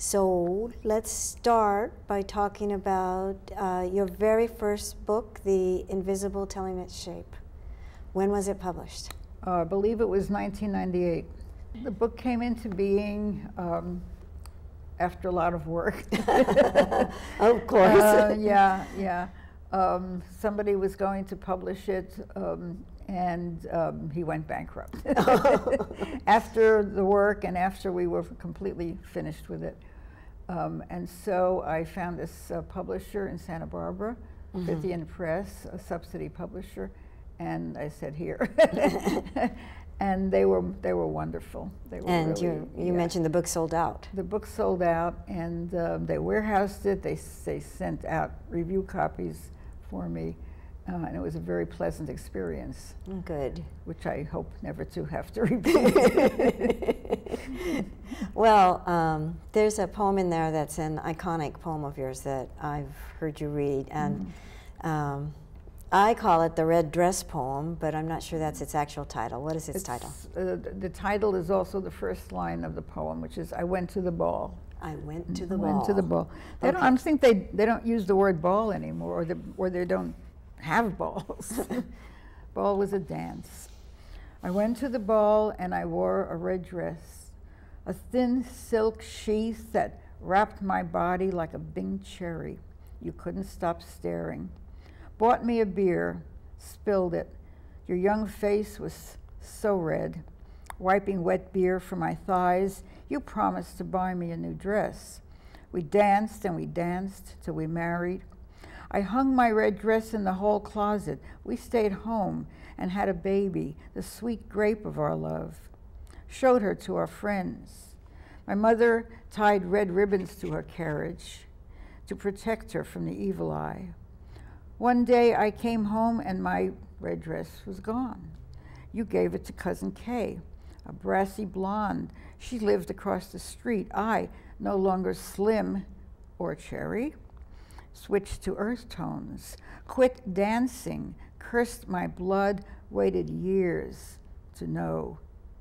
So let's start by talking about your very first book, The Invisible Telling Its Shape. When was it published? I believe it was 1998. The book came into being after a lot of work. Of course. Yeah. Somebody was going to publish it, and he went bankrupt. After the work and after we were completely finished with it. And so I found this publisher in Santa Barbara, 50th Press, a subsidy publisher, and I said, here. And they were wonderful. They were and really, you mentioned the book sold out. The book sold out, and they warehoused it. They sent out review copies for me, and it was a very pleasant experience. Good. Which I hope never to have to repeat. Well, there's a poem in there that's an iconic poem of yours that I've heard you read, and I call it the Red Dress poem, but I'm not sure that's its actual title. What is its title? The title is also the first line of the poem, which is, I went to the ball. I went to the ball. Went to the ball. They don't, I think they don't use the word ball anymore, or they don't have balls. Ball was a dance. I went to the ball and I wore a red dress, a thin silk sheath that wrapped my body like a Bing cherry. You couldn't stop staring. Bought me a beer, spilled it. Your young face was so red. Wiping wet beer from my thighs, you promised to buy me a new dress. We danced and we danced till we married. I hung my red dress in the hall closet. We stayed home and had a baby, the sweet grape of our love. Showed her to our friends. My mother tied red ribbons to her carriage to protect her from the evil eye. One day I came home and my red dress was gone. You gave it to Cousin Kay, a brassy blonde. She lived across the street. I, no longer slim or cherry, switched to earth tones, quit dancing, cursed my blood, waited years to know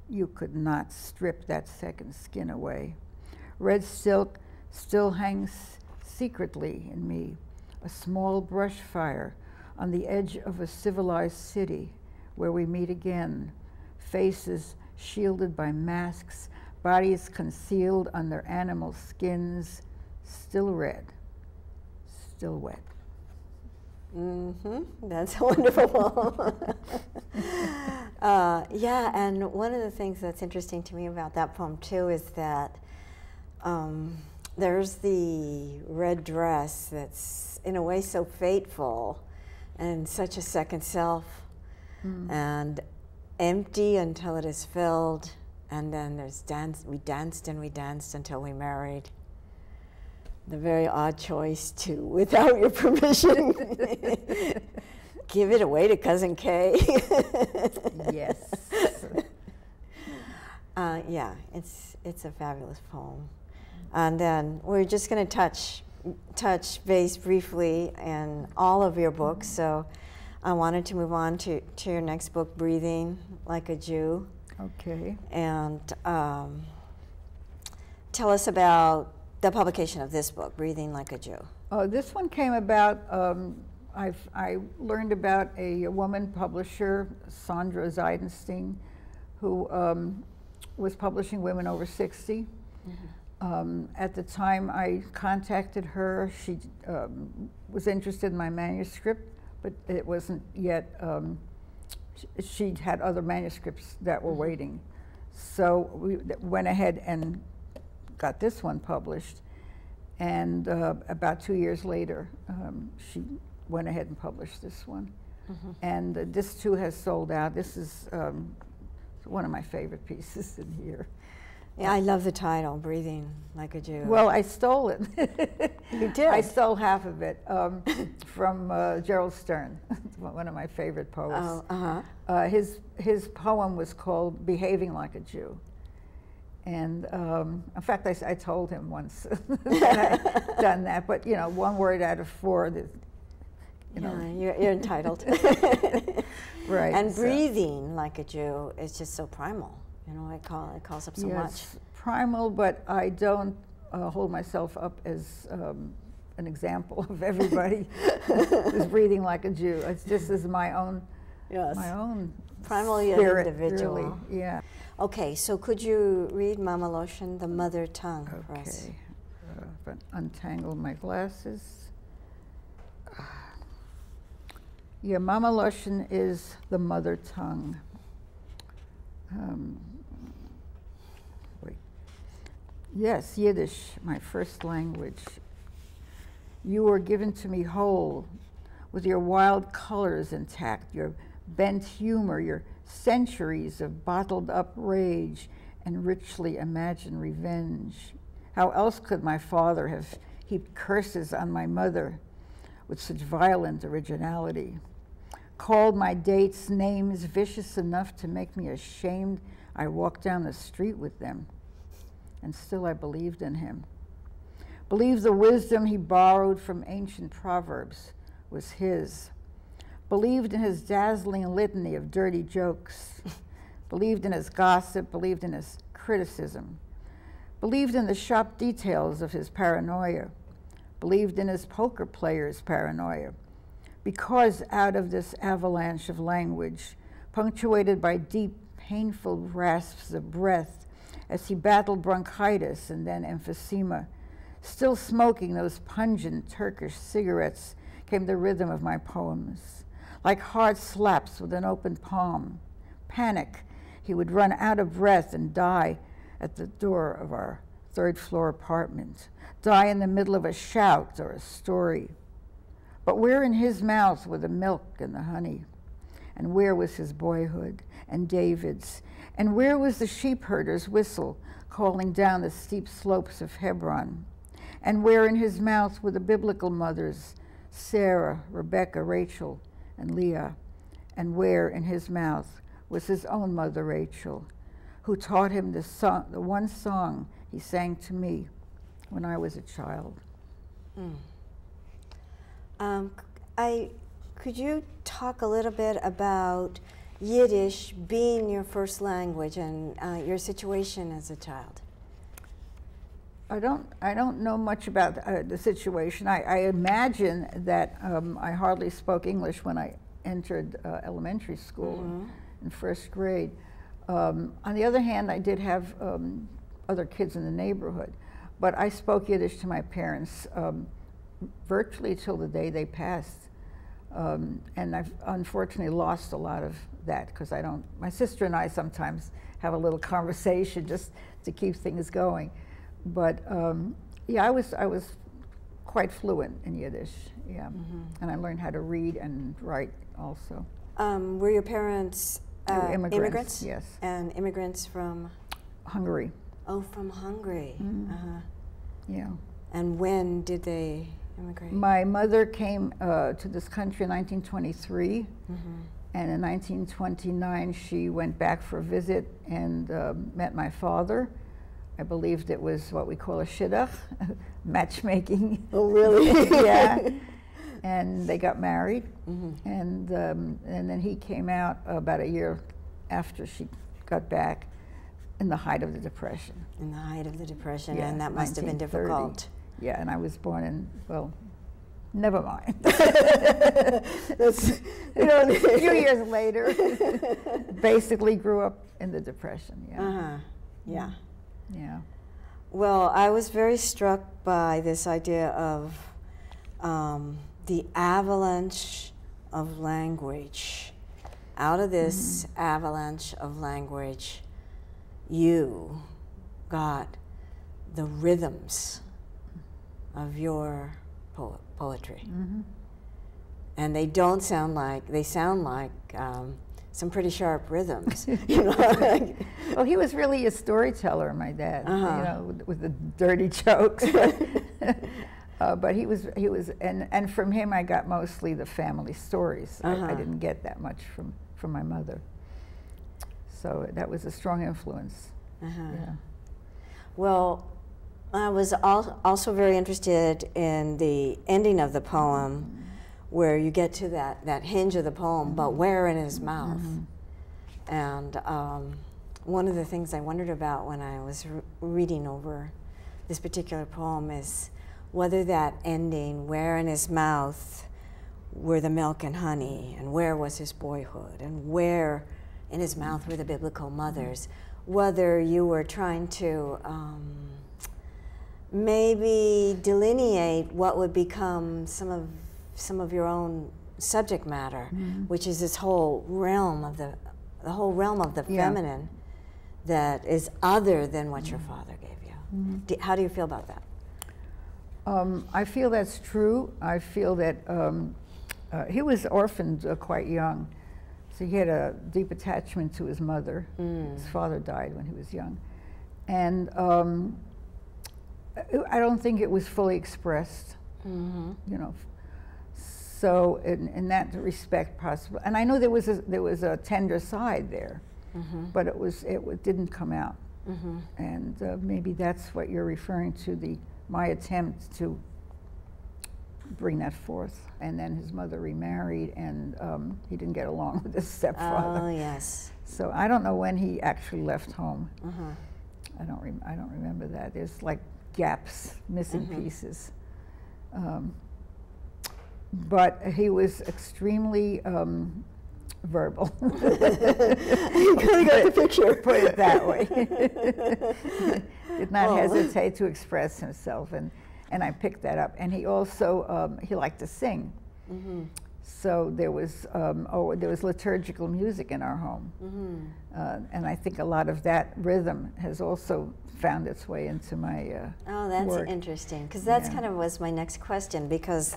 you could not strip that second skin away. Red silk still hangs secretly in me, a small brush fire on the edge of a civilized city where we meet again, faces shielded by masks, bodies concealed under animal skins, still red, still wet. That's a wonderful poem. Yeah, and one of the things that's interesting to me about that poem too is that there's the red dress that's in a way so fateful and such a second self and empty until it is filled, and then there's we danced and we danced until we married. The very odd choice to, without your permission, give it away to Cousin Kay. Yes. Yeah, it's a fabulous poem. And then we're just going to touch base briefly in all of your books. So I wanted to move on to your next book, Breathing Like a Jew. Okay. And tell us about the publication of this book, Breathing Like a Jew. This one came about, I learned about a woman publisher, Sandra Zeidenstein, who was publishing women over 60. At the time I contacted her, she was interested in my manuscript, but it wasn't yet, she had other manuscripts that were waiting. So we went ahead and got this one published, and about 2 years later, she went ahead and published this one. And this too has sold out. This is one of my favorite pieces in here. Yeah, I love the title, Breathing Like a Jew. Well, I stole it. You did? I stole half of it from Gerald Stern, one of my favorite poets. His poem was called Behaving Like a Jew. And in fact, I told him once that I'd done that, but you know, 1 word out of 4, you know. You're entitled. Right. And breathing like a Jew is just so primal. You know, it calls up so much. Primal, but I don't hold myself up as an example of everybody who's breathing like a Jew. It's just as my own, my own primarily spirit, an individual. Really. Yeah. Okay, so could you read Mama Lotion, the mother tongue, for us? Okay. If I untangle my glasses. Yeah, Mama Lotion is the mother tongue. Wait. Yes, Yiddish, my first language. You were given to me whole, with your wild colors intact, your bent humor, your centuries of bottled up rage and richly imagined revenge. How else could my father have heaped curses on my mother with such violent originality? Called my dates names vicious enough to make me ashamed I walked down the street with them. And still I believed in him. Believed the wisdom he borrowed from ancient proverbs was his. Believed in his dazzling litany of dirty jokes. Believed in his gossip, believed in his criticism. Believed in the sharp details of his paranoia. Believed in his poker player's paranoia. Because out of this avalanche of language, punctuated by deep, painful rasps of breath, as he battled bronchitis and then emphysema, still smoking those pungent Turkish cigarettes, came the rhythm of my poems. Like hard slaps with an open palm. Panic, he would run out of breath and die at the door of our third-floor apartment. Die in the middle of a shout or a story. But where in his mouth were the milk and the honey? And where was his boyhood and David's? And where was the sheep herder's whistle calling down the steep slopes of Hebron? And where in his mouth were the biblical mothers, Sarah, Rebecca, Rachel, and Leah? And where in his mouth was his own mother, Rachel, who taught him the one song he sang to me when I was a child? Could you talk a little bit about Yiddish being your first language and your situation as a child? I don't know much about the situation. I imagine that I hardly spoke English when I entered elementary school in first grade. On the other hand, I did have other kids in the neighborhood, but I spoke Yiddish to my parents virtually till the day they passed. And I've unfortunately lost a lot of that because my sister and I sometimes have a little conversation just to keep things going. But yeah, I was quite fluent in Yiddish, yeah. And I learned how to read and write also. Were your parents immigrants? Yes. And immigrants from? Hungary. Oh, from Hungary. Yeah. And when did they immigrate? My mother came to this country in 1923, and in 1929 she went back for a visit and met my father. I believed it was what we call a shidduch, matchmaking. Oh, really? Yeah. And they got married, and then he came out about a year after she got back, in the height of the Depression. In the height of the Depression, yeah, and that must have been difficult. Yeah, and I was born in, well, never mind. That's, a few years later, basically grew up in the Depression. Yeah. Yeah. Yeah. Well, I was very struck by this idea of the avalanche of language. Out of this avalanche of language, you got the rhythms of your poetry. And they don't sound like, they sound like some pretty sharp rhythms. You know? Well, he was really a storyteller, my dad, you know, with the dirty jokes. But he was, and from him I got mostly the family stories. I didn't get that much from my mother. So that was a strong influence. Yeah. Well, I was also very interested in the ending of the poem, where you get to that hinge of the poem, but where in his mouth. And one of the things I wondered about when I was reading over this particular poem is whether that ending, where in his mouth were the milk and honey, and where was his boyhood, and where in his mouth were the biblical mothers, whether you were trying to maybe delineate what would become some of your own subject matter, which is this whole realm of the whole realm of the feminine that is other than what your father gave you. How do you feel about that? I feel that's true. I feel that he was orphaned quite young, so he had a deep attachment to his mother. His father died when he was young, and I don't think it was fully expressed. You know, so in that respect, possible. And I know there was a tender side there, but it didn't come out. And maybe that's what you're referring to, my attempt to bring that forth. And then his mother remarried, and he didn't get along with his stepfather. Oh, yes. So I don't know when he actually left home. I don't remember that. There's like gaps, missing pieces. But he was extremely verbal. You kind of got the picture. Put it that way. Did not hesitate to express himself, and I picked that up. And he also he liked to sing. So there was liturgical music in our home, and I think a lot of that rhythm has also found its way into my oh, that's work. Interesting, because that's kind of was my next question, because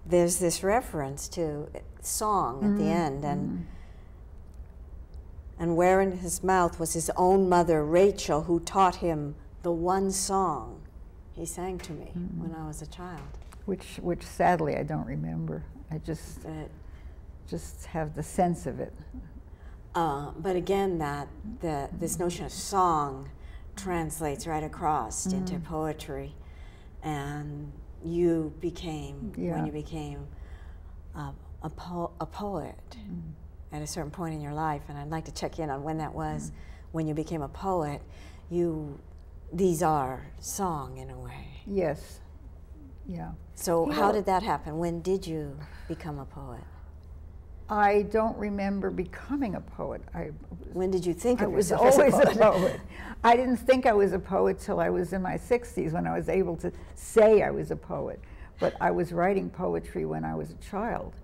there's this reference to song at the end, and where in his mouth was his own mother, Rachel, who taught him the one song he sang to me when I was a child. Which sadly I don't remember. I just have the sense of it. But again, this notion of song translates right across into poetry, and you became, when you became a poet at a certain point in your life, and I'd like to check in on when that was, when you became a poet, these are song in a way. Yes, yeah. So how did that happen? When did you become a poet? I don't remember becoming a poet. When did you think I was always a poet? I didn't think I was a poet till I was in my 60s, when I was able to say I was a poet. But I was writing poetry when I was a child.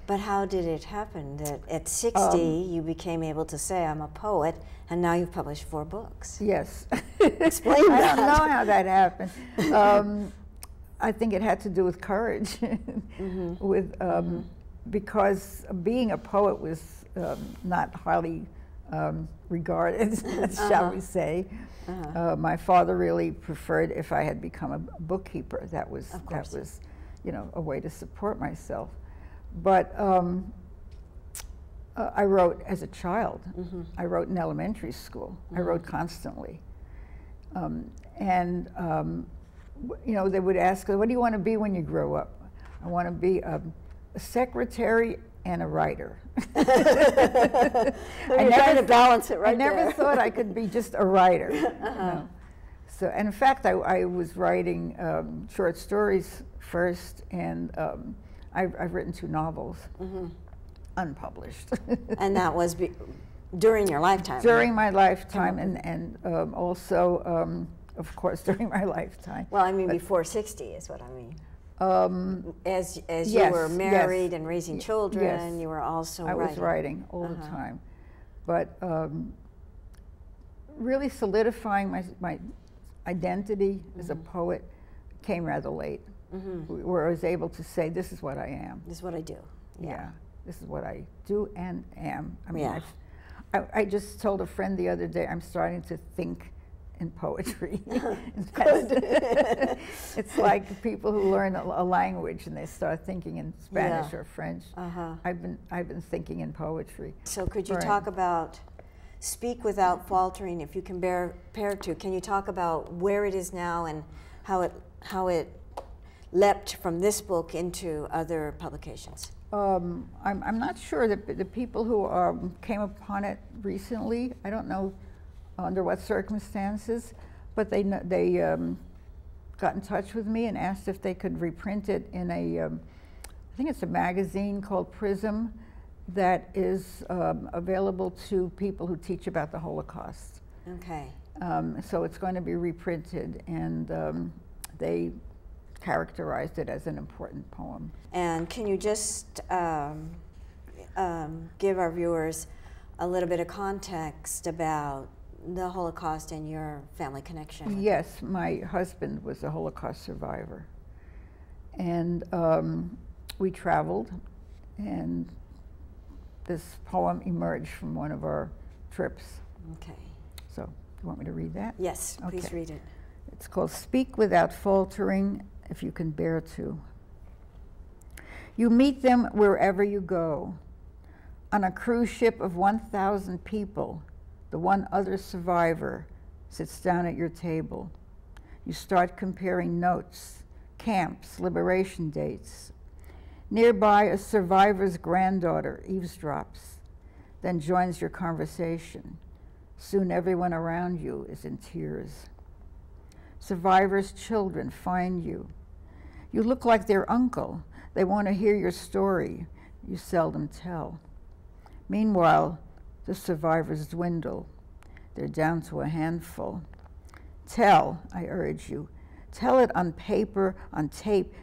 But how did it happen that at 60 you became able to say I'm a poet, and now you've published 4 books? Yes. Explain that. I don't know how that happened. I think it had to do with courage, because being a poet was not highly regarded, shall we say. My father really preferred if I had become a bookkeeper. That was, you know, a way to support myself. But I wrote as a child. I wrote in elementary school. I wrote constantly. You know, they would ask, what do you want to be when you grow up? I want to be a secretary and a writer. I never balance it right I never there. thought I could be just a writer. No. So, and in fact, I was writing short stories first, and I've written 2 novels, unpublished. And that was during your lifetime? During my lifetime, and also, of course, during my lifetime. Well, I mean, before 60 is what I mean. As you were married and raising children, you were also writing. I was writing all the time. But really solidifying my identity as a poet came rather late, where I was able to say, this is what I am. This is what I do. Yeah, this is what I do and am. I mean, I just told a friend the other day, I'm starting to think in poetry. It's like people who learn a language and they start thinking in Spanish or French. I've been thinking in poetry. So could you talk about Speak Without Faltering, if you can pair to? Can you talk about where it is now and how it leapt from this book into other publications? I'm not sure that the people who came upon it recently, I don't know under what circumstances, But they got in touch with me and asked if they could reprint it in a, I think it's a magazine called Prism that is available to people who teach about the Holocaust. Okay. So it's going to be reprinted, and they characterized it as an important poem. And can you just give our viewers a little bit of context about the Holocaust and your family connection with Yes, my husband was a Holocaust survivor. And we traveled, and this poem emerged from one of our trips. Okay. So, you want me to read that? Yes, please Okay. read it. It's called Speak Without Faltering, If You Can Bear to. You meet them wherever you go. On a cruise ship of 1,000 people, the one other survivor sits down at your table. You start comparing notes, camps, liberation dates. Nearby, a survivor's granddaughter eavesdrops, then joins your conversation. Soon everyone around you is in tears. Survivors' children find you. You look like their uncle. They want to hear your story. You seldom tell. Meanwhile, the survivors dwindle. They're down to a handful. Tell, I urge you. Tell it on paper, on tape.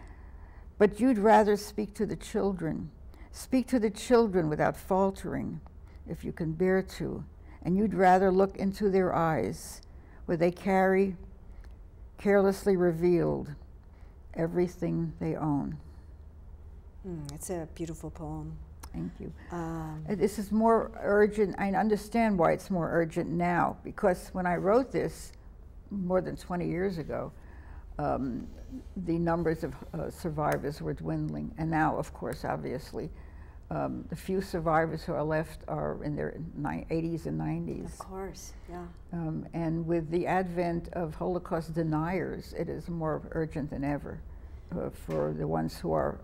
But you'd rather speak to the children. Speak to the children without faltering, if you can bear to. And you'd rather look into their eyes, where they carry, carelessly revealed, everything they own. It's a beautiful poem. Thank you. This is more urgent. I understand why it's more urgent now, because when I wrote this more than 20 years ago, the numbers of survivors were dwindling. And now, of course, obviously, the few survivors who are left are in their 80s and 90s. Of course, yeah. And with the advent of Holocaust deniers, it is more urgent than ever for the ones who are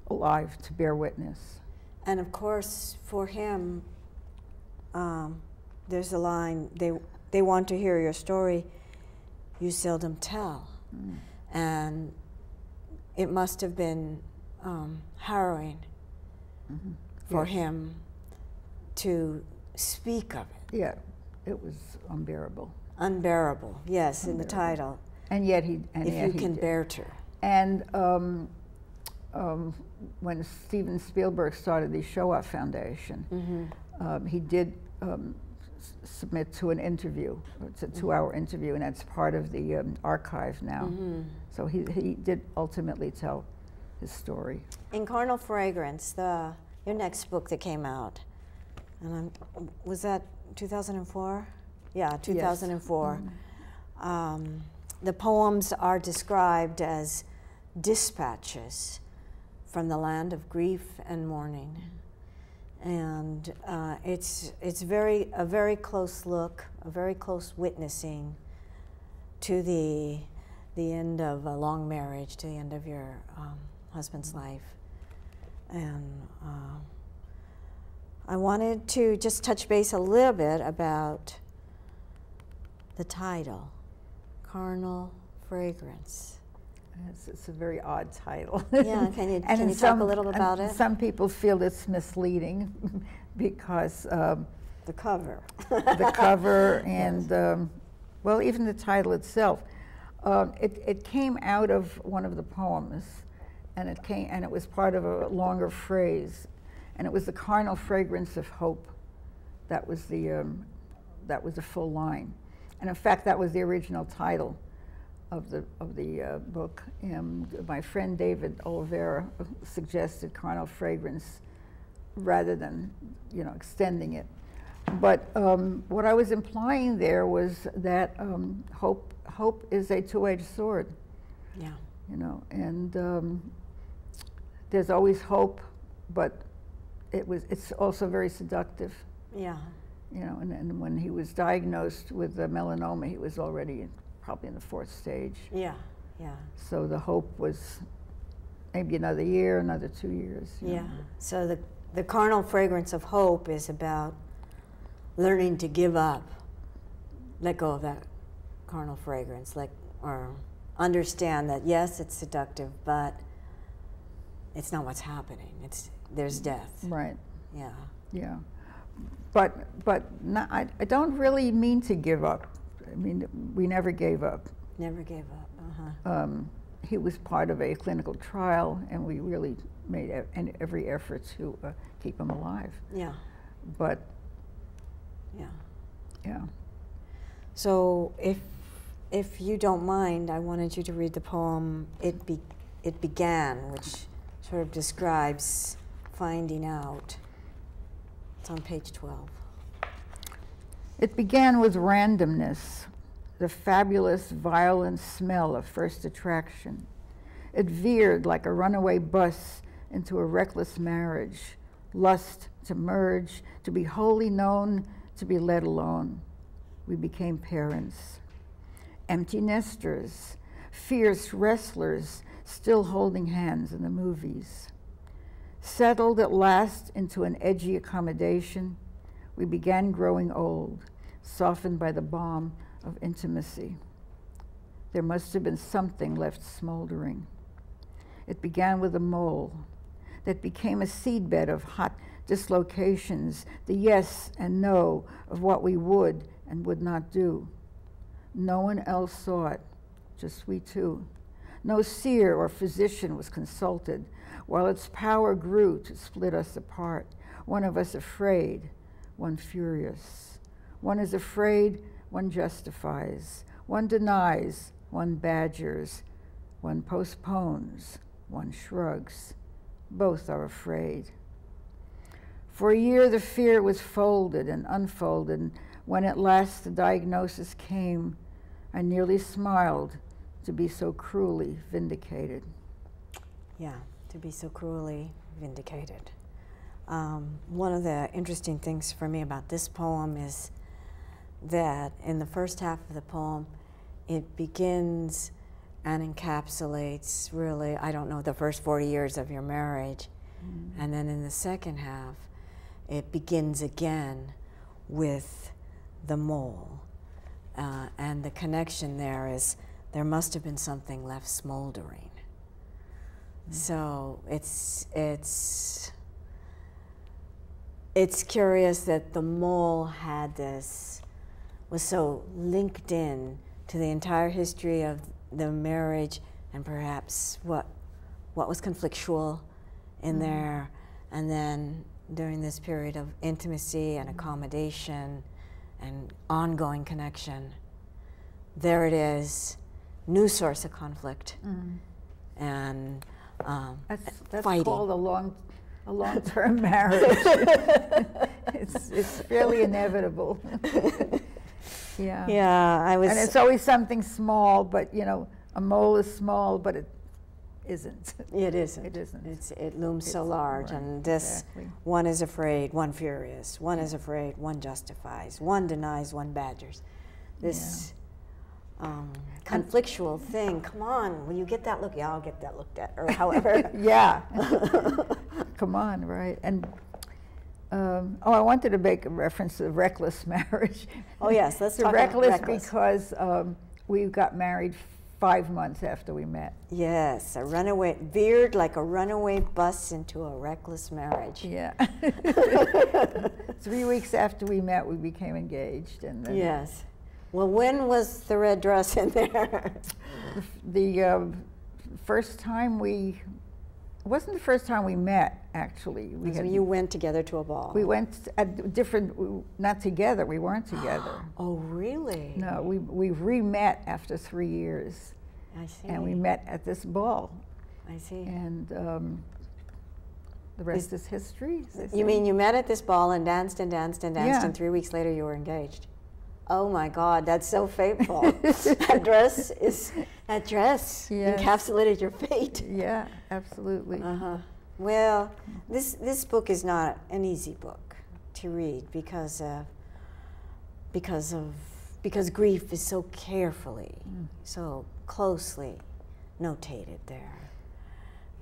alive to bear witness. And of course, for him, there's a line, they want to hear your story, you seldom tell. And it must have been harrowing for him to speak of it. Yeah, it was unbearable. Unbearable, yes, in the title. And yet he, if you can bear to. And when Steven Spielberg started the Shoah Foundation, he did submit to an interview. It's a 2-hour interview, and that's part of the archive now. So he did ultimately tell his story. In Carnal Fragrance, your next book that came out, and was that 2004? Yeah, 2004. Yes. The poems are described as dispatches from the land of grief and mourning. And it's a very close look, a very close witnessing to the end of a long marriage, to the end of your husband's life. And I wanted to just touch base a little bit about the title, Carnal Fragrance. It's a very odd title. Yeah, can you talk a little about it? Some people feel it's misleading because the cover. The cover and, well, even the title itself. It came out of one of the poems, and it was part of a longer phrase, and it was the carnal fragrance of hope. That was the full line, and in fact, that was the original title of the book. My friend David Oliveira suggested carnal fragrance rather than, extending it. But what I was implying there was that hope is a two-edged sword. Yeah. And there's always hope, but it's also very seductive. Yeah. And when he was diagnosed with melanoma, he was already probably in the 4th stage. Yeah, yeah. So the hope was maybe another year, another 2 years. Yeah. So the carnal fragrance of hope is about learning to give up, let go of that carnal fragrance, like, or understand that yes, it's seductive, but it's not what's happening. There's death. Right. Yeah. Yeah. But I don't really mean to give up. I mean, we never gave up. Never gave up. He was part of a clinical trial, and we really made every effort to keep him alive. Yeah. But yeah. Yeah. So if you don't mind, I wanted you to read the poem It Began, which sort of describes finding out. It's on page 12. It began with randomness, the fabulous, violent smell of first attraction. It veered like a runaway bus into a reckless marriage, lust to merge, to be wholly known, to be let alone. We became parents, empty nesters, fierce wrestlers, still holding hands in the movies. Settled at last into an edgy accommodation, we began growing old, softened by the balm of intimacy. There must have been something left smoldering. It began with a mole that became a seedbed of hot dislocations, the yes and no of what we would and would not do. No one else saw it, just we two. No seer or physician was consulted, while its power grew to split us apart, one of us afraid, one furious. One is afraid, one justifies, one denies, one badgers, one postpones, one shrugs. Both are afraid. For a year the fear was folded and unfolded, and when at last the diagnosis came, I nearly smiled to be so cruelly vindicated. Yeah, to be so cruelly vindicated. One of the interesting things for me about this poem is that in the first half of the poem, it begins and encapsulates really, I don't know, the first 40 years of your marriage. Mm-hmm. And then in the second half, it begins again with the mole. And the connection there is there must have been something left smoldering. Mm-hmm. So it's curious that the mole had this, was so linked in to the entire history of the marriage and perhaps what was conflictual in there, and then during this period of intimacy and accommodation and ongoing connection, there it is, new source of conflict and that's fighting. Called a long-term marriage. it's fairly inevitable. Yeah. Yeah, and it's always something small, but you know, a mole is small, but it isn't. It isn't. It isn't. It looms so large, right. And this, exactly. One is afraid, one furious. One is afraid, one justifies. One denies, one badgers. This conflictual thing. Come on, will you get that look? Yeah, I'll get that looked at, or however. Yeah. Come on, right? And I wanted to make a reference to reckless marriage. Oh yes, let's talk about reckless. Because we got married 5 months after we met. Yes, a runaway, veered like a runaway bus into a reckless marriage. Yeah. 3 weeks after we met, we became engaged. And then yes. Well, when was the red dress in there? The first time it wasn't the first time we met, actually. You went together to a ball. We went at not together, we weren't together. Oh, really? No, we re-met after 3 years. I see. And we met at this ball. I see. And the rest is history. You mean you met at this ball and danced and danced and danced, yeah. And 3 weeks later you were engaged? Oh my God, that's so fateful. That dress encapsulated your fate. Yeah, absolutely. Well, this book is not an easy book to read because grief is so carefully, so closely notated there.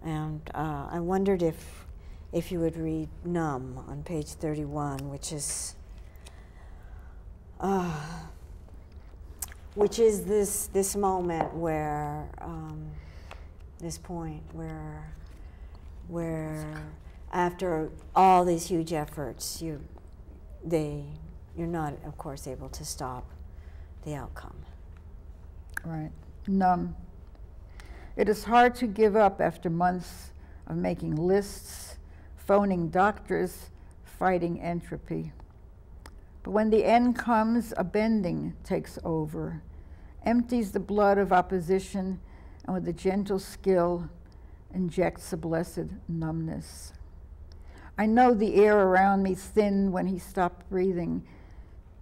And I wondered if you would read Numb on page 31, which is which is this moment where, this point where after all these huge efforts, you're not, of course, able to stop the outcome. Right. Numb. It is hard to give up after months of making lists, phoning doctors, fighting entropy. But when the end comes, a bending takes over, empties the blood of opposition, and with a gentle skill, injects a blessed numbness. I know the air around me thinned when he stopped breathing,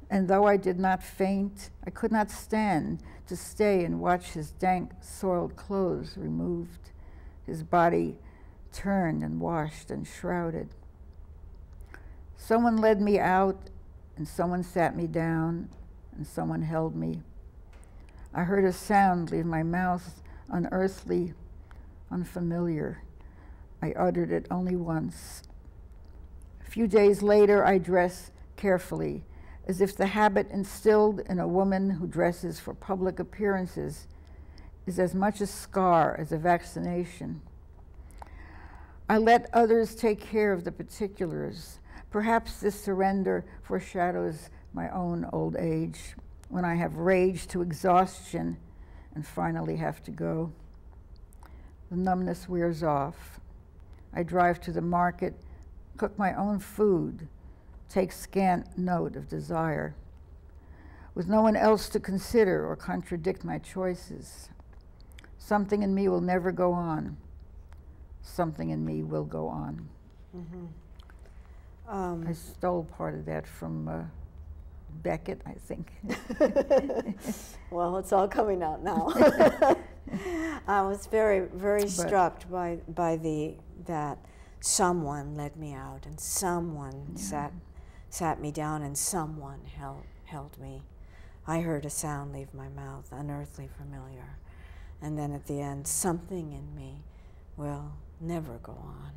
and though I did not faint, I could not stand to stay and watch his dank, soiled clothes removed, his body turned and washed and shrouded. Someone led me out, and someone sat me down, and someone held me. I heard a sound leave my mouth, unearthly, unfamiliar. I uttered it only once. A few days later, I dress carefully, as if the habit instilled in a woman who dresses for public appearances is as much a scar as a vaccination. I let others take care of the particulars. Perhaps this surrender foreshadows my own old age, when I have raged to exhaustion and finally have to go. The numbness wears off. I drive to the market, cook my own food, take scant note of desire. With no one else to consider or contradict my choices, something in me will never go on. Something in me will go on. I stole part of that from Beckett, I think. Well, it's all coming out now. I was very struck by that someone led me out, and someone sat me down, and someone held me. I heard a sound leave my mouth, unearthly familiar. And then at the end, something in me will never go on.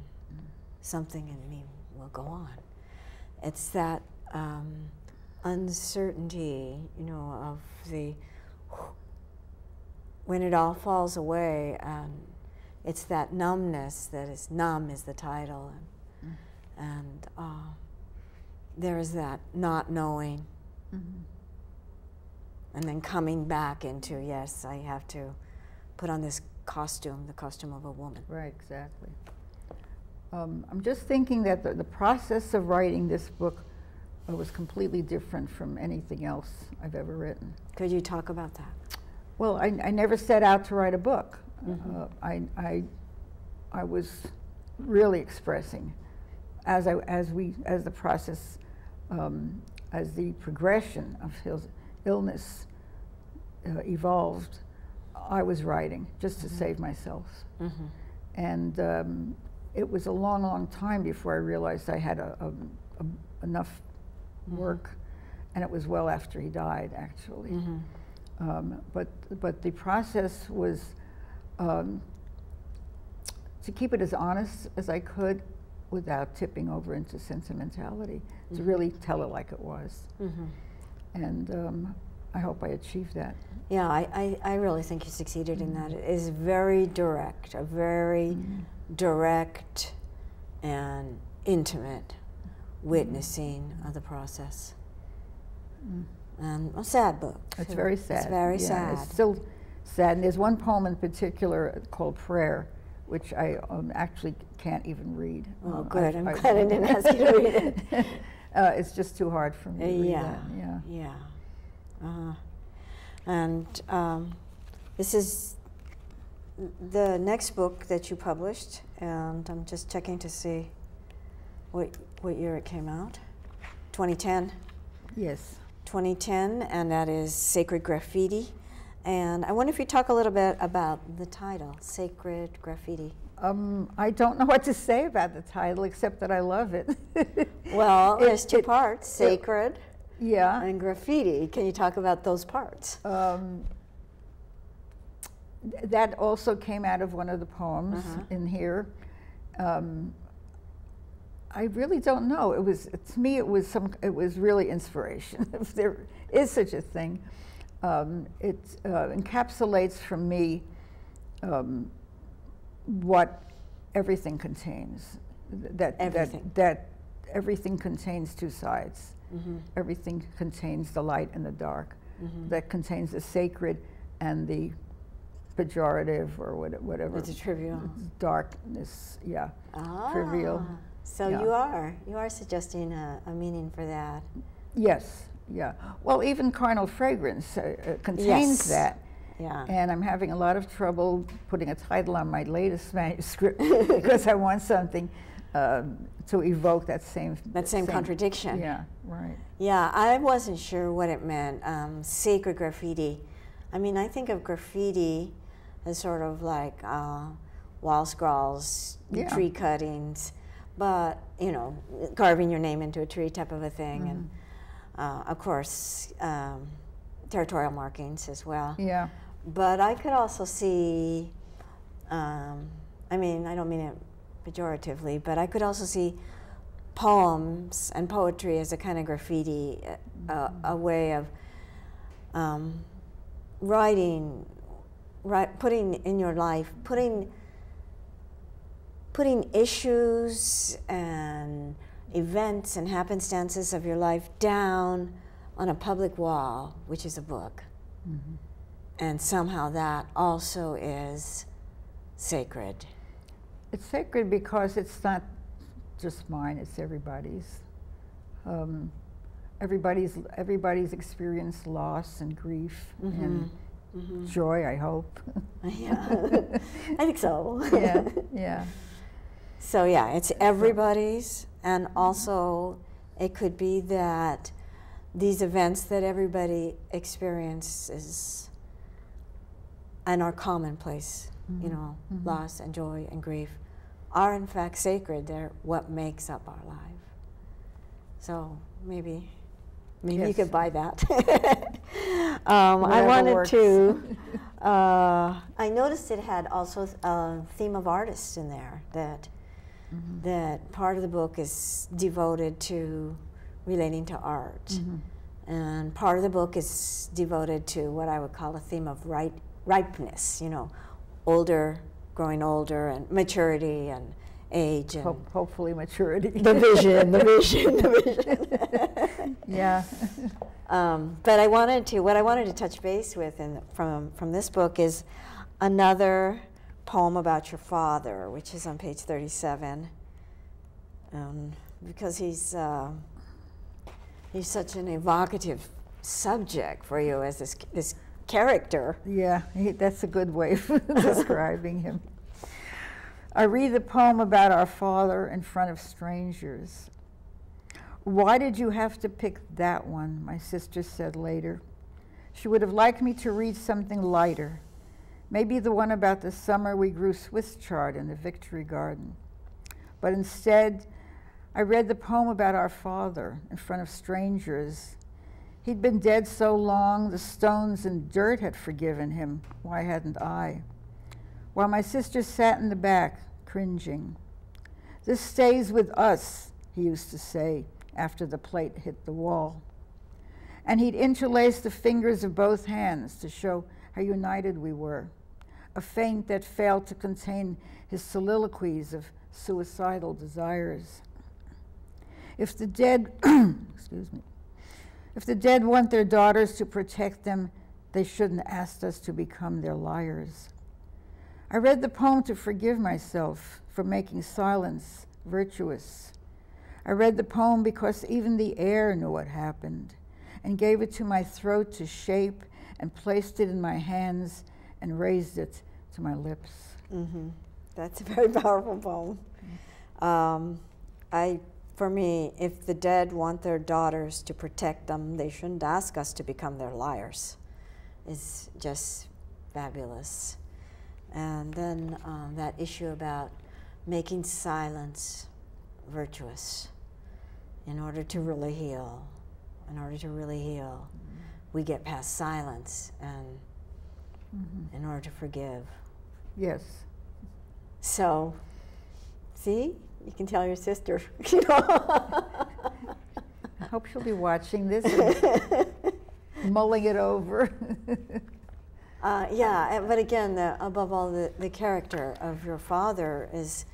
Something in me will go on. It's that uncertainty, you know, of the, when it all falls away, it's that numbness that is, numb is the title, and there is that not knowing, and then coming back into, yes, I have to put on this costume, the costume of a woman. Right, exactly. I'm just thinking that the process of writing this book was completely different from anything else I've ever written. Could you talk about that? Well, I never set out to write a book. I was really expressing as the process, as the progression of his illness evolved. I was writing just to save myself, and it was a long, long time before I realized I had enough work, and it was well after he died, actually. But the process was to keep it as honest as I could without tipping over into sentimentality, to really tell it like it was. And I hope I achieved that. Yeah, I really think you succeeded in that. It is very direct, a very direct and intimate witnessing of the process. And a sad book. It's very sad. It's very sad. It's still sad. And there's one poem in particular called Prayer, which I actually can't even read. Oh, good. I'm glad I didn't ask you to read it. It's just too hard for me to read that. Yeah. And this is the next book that you published, and I'm just checking to see what year it came out. 2010? Yes. 2010, and that is Sacred Graffiti. And I wonder if you talk a little bit about the title, Sacred Graffiti. I don't know what to say about the title, except that I love it. Well, there's two parts, sacred and graffiti. Can you talk about those parts? That also came out of one of the poems in here. I really don't know. It was, to me, it was really inspiration, if there is such a thing. It encapsulates for me what everything contains. That everything contains two sides. Everything contains the light and the dark. That contains the sacred and the pejorative, or whatever. It's a trivial. Darkness, yeah. Trivial. So yeah. you are suggesting a meaning for that. Yes, yeah. Well, even carnal fragrance contains that. Yeah. And I'm having a lot of trouble putting a title on my latest manuscript because I want something to evoke that same contradiction. Yeah, right. Yeah, I wasn't sure what it meant. Sacred graffiti. I mean, I think of graffiti as sort of like wall scrawls, tree cuttings, but you know, carving your name into a tree type of a thing, and of course territorial markings as well. Yeah. But I could also see, I mean, I don't mean it pejoratively, but I could also see poems and poetry as a kind of graffiti, a way of putting in your life, putting issues and events and happenstances of your life down on a public wall, which is a book. And somehow that also is sacred. It's sacred because it's not just mine, it's everybody's. Everybody's experienced loss and grief and joy, I hope. Yeah, I think so. Yeah, yeah. So yeah, it's everybody's, and also it could be that these events that everybody experiences and are commonplace, you know, loss and joy and grief, are in fact sacred. They're what makes up our life. So maybe you could buy that. I wanted to. I noticed it had also a theme of artists in there. That part of the book is devoted to relating to art, and part of the book is devoted to what I would call a theme of ripeness. You know, growing older, and maturity and age, and hopefully maturity. The vision. Yeah. But what I wanted to touch base with from this book is another poem about your father, which is on page 37, because he's such an evocative subject for you as this character. Yeah, that's a good way of describing him. I read the poem about our father in front of strangers. Why did you have to pick that one? My sister said later. She would have liked me to read something lighter. Maybe the one about the summer we grew Swiss chard in the Victory Garden. But instead, I read the poem about our father in front of strangers. He'd been dead so long, the stones and dirt had forgiven him. Why hadn't I? While my sister sat in the back, cringing. This stays with us, he used to say after the plate hit the wall. And he'd interlace the fingers of both hands to show how united we were, a feint that failed to contain his soliloquies of suicidal desires. If the dead, excuse me, if the dead want their daughters to protect them, they shouldn't ask us to become their liars. I read the poem to forgive myself for making silence virtuous. I read the poem because even the air knew what happened and gave it to my throat to shape and placed it in my hands and raised it to my lips. That's a very powerful poem. For me, if the dead want their daughters to protect them, they shouldn't ask us to become their liars. It's just fabulous. And then that issue about making silence virtuous in order to really heal. We get past silence and in order to forgive. Yes. So, see? You can tell your sister, you know. I hope she'll be watching this and mulling it over. Yeah, but again, above all, the character of your father is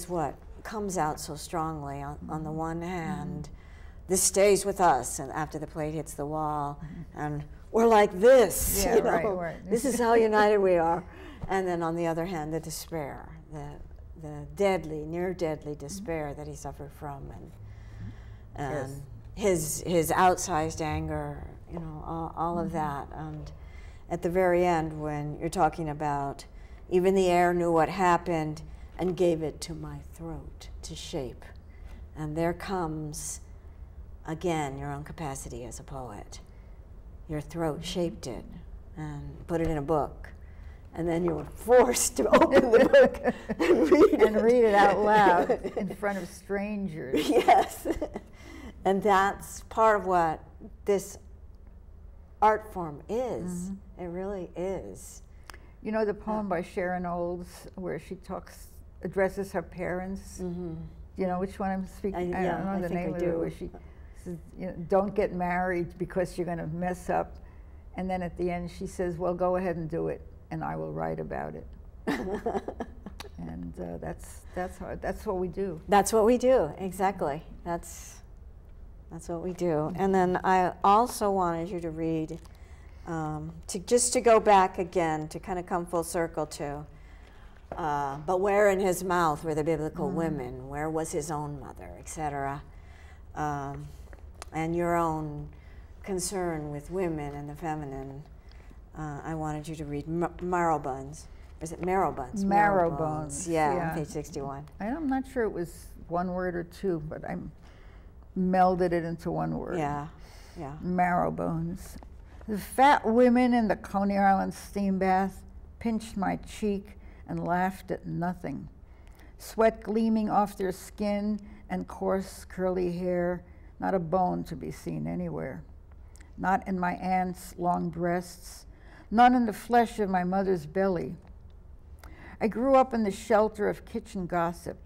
what comes out so strongly. On the one hand, this stays with us, and after the plate hits the wall, and we're like this. Yeah, you know? right. This is how united we are. And then on the other hand, the despair, the deadly, near deadly despair that he suffered from, and his outsized anger, you know, all of that. And at the very end, when you're talking about, even the air knew what happened and gave it to my throat to shape. And there comes, again, your own capacity as a poet. Your throat shaped it and put it in a book. And then you were forced to open the book and read it out loud in front of strangers. Yes. And that's part of what this art form is. It really is. You know the poem by Sharon Olds where she addresses her parents? You know which one I'm speaking? I don't know the name of it, where she says, you know, don't get married because you're going to mess up. And then at the end she says, well, go ahead and do it, and I will write about it. And that's what we do. That's what we do, exactly. That's what we do. And then I also wanted you to read, just to go back again, to kind of come full circle to, but where in his mouth were the biblical women? Where was his own mother, etc.? And your own concern with women and the feminine. I wanted you to read Marrow Bones. Is it Marrow Bones? Marrow Bones. Yeah, on page 61. I'm not sure it was one word or two, but I melded it into one word. Yeah. Marrow Bones. The fat women in the Coney Island steam bath pinched my cheek and laughed at nothing. Sweat gleaming off their skin and coarse curly hair, not a bone to be seen anywhere. Not in my aunt's long breasts, none in the flesh of my mother's belly. I grew up in the shelter of kitchen gossip,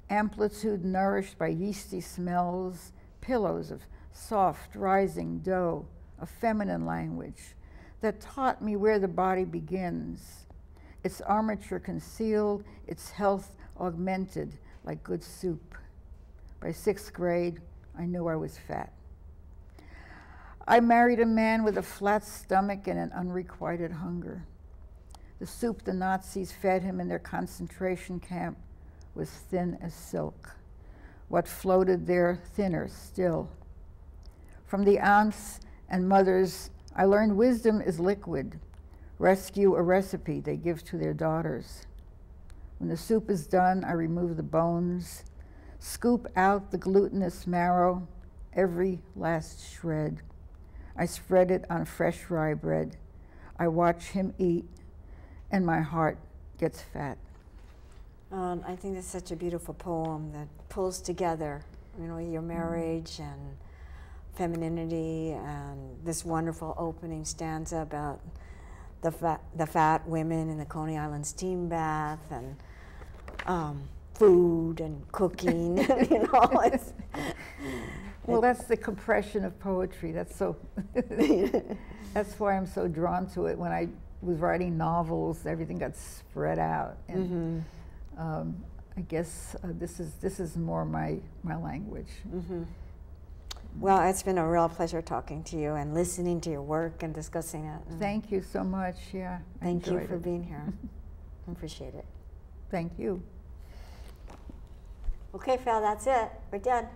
amplitude nourished by yeasty smells, pillows of soft rising dough, a feminine language that taught me where the body begins, its armature concealed, its health augmented like good soup. By 6th grade, I knew I was fat. I married a man with a flat stomach and an unrequited hunger. The soup the Nazis fed him in their concentration camp was thin as silk. What floated there thinner still. From the aunts and mothers, I learned wisdom is liquid. Rescue a recipe they give to their daughters. When the soup is done, I remove the bones, scoop out the glutinous marrow, every last shred. I spread it on fresh rye bread. I watch him eat, and my heart gets fat. I think it's such a beautiful poem that pulls together, you know, your marriage and femininity, and this wonderful opening stanza about the fat women in the Coney Island steam bath, and food and cooking. You know, well, that's the compression of poetry. That's so. That's why I'm so drawn to it. When I was writing novels, everything got spread out, and I guess this is more my language. Well, it's been a real pleasure talking to you and listening to your work and discussing it. Thank you so much. Yeah. Thank you for being here. I appreciate it. Thank you. Okay, Phil, that's it. We're done.